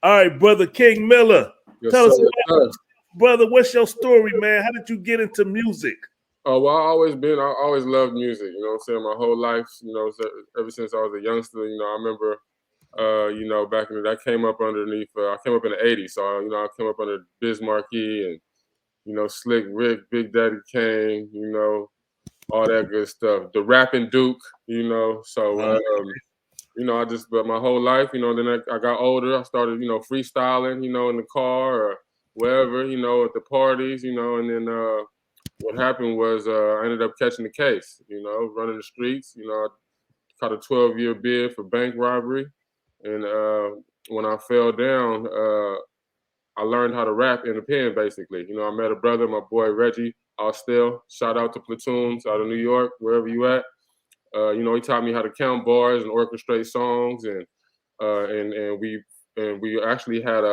All right, brother King Miller. Yes, Tell us sir. about brother, what's your story, man? How did you get into music? Oh, well, I always loved music, you know what I'm saying, my whole life, you know, ever since I was a youngster, you know, I remember, you know, back in the day, I came up in the 80s, so, you know, I came up under Biz Markie and, you know, Slick Rick, Big Daddy Kane, you know, all that good stuff. The Rapping Duke, you know, so, you know, but my whole life, you know, then I got older, I started, you know, freestyling, you know, in the car or wherever, you know, at the parties, you know, and then, what happened was I ended up catching the case, you know, running the streets. You know, I caught a 12-year bid for bank robbery. And when I fell down, I learned how to rap in the pen, basically. You know, I met a brother, my boy Reggie Austell. Shout out to Platoons out of New York, wherever you at. You know, he taught me how to count bars and orchestrate songs, and we actually had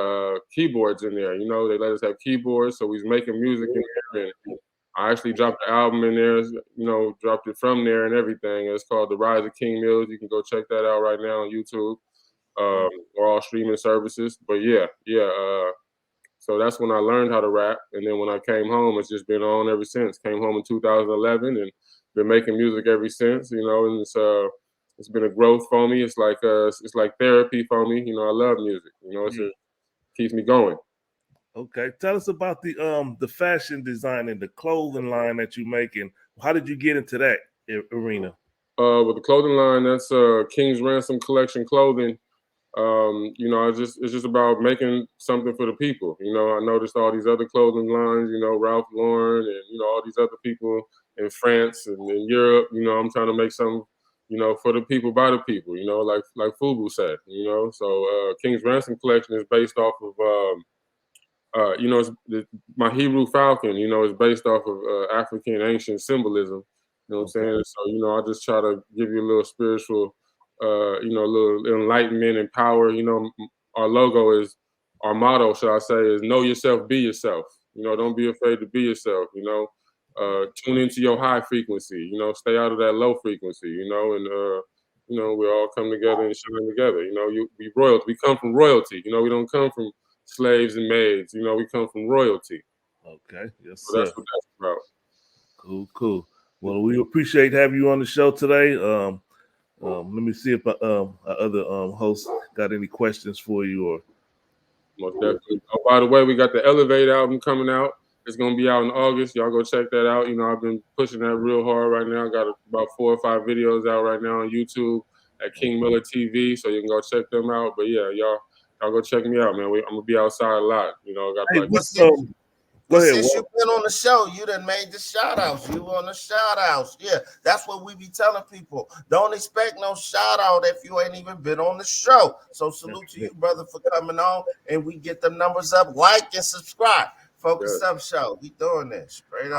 keyboards in there. You know, they let us have keyboards, so we was making music in there, and I actually dropped the album in there, you know, dropped it from there and everything. It's called The Rise of King Mills. You can go check that out right now on YouTube or all streaming services. But so that's when I learned how to rap. And then when I came home, it's just been on ever since. Came home in 2011 and been making music ever since, you know, and it's been a growth for me. It's like therapy for me. You know, I love music. You know, it keeps me going. Okay, tell us about the fashion design and the clothing line that you make, and how did you get into that arena? With the clothing line, that's King's Ransom Collection Clothing. You know, it's just about making something for the people. You know, I noticed all these other clothing lines, you know, Ralph Lauren and, you know, all these other people in France and in Europe. You know, I'm trying to make something, you know, for the people by the people, you know, like Fubu said, you know. So King's Ransom Collection is based off of you know, my Hebrew falcon, you know, is based off of African ancient symbolism. You know what I'm saying? So, you know, I just try to give you a little spiritual, you know, a little enlightenment and power. You know, our logo our motto, should I say, is know yourself, be yourself. You know, don't be afraid to be yourself. You know, tune into your high frequency. You know, stay out of that low frequency. You know, and you know, we all come together and shine together. You know, we royalty. We come from royalty. You know, we don't come from slaves and maids. You know, we come from royalty. Okay, yes, So sir. that's what that's about. Cool. Well, we appreciate having you on the show today. Let me see if our other hosts got any questions for you. Or most definitely. Oh, by the way, we got the Elevate album coming out. It's gonna be out in August. Y'all go check that out. You know, I've been pushing that real hard right now. Got about 4 or 5 videos out right now on YouTube at King Miller TV, so you can go check them out. But yeah, y'all go check me out, man. I'm gonna be outside a lot. You know, got like. Go ahead. Since you've been on the show, you done made the shout outs. You on the shout outs. Yeah, that's what we be telling people. Don't expect no shout out if you ain't even been on the show. So salute to you, brother, for coming on. And we get them numbers up. Like and subscribe. Focus Up Show. We doing this straight up.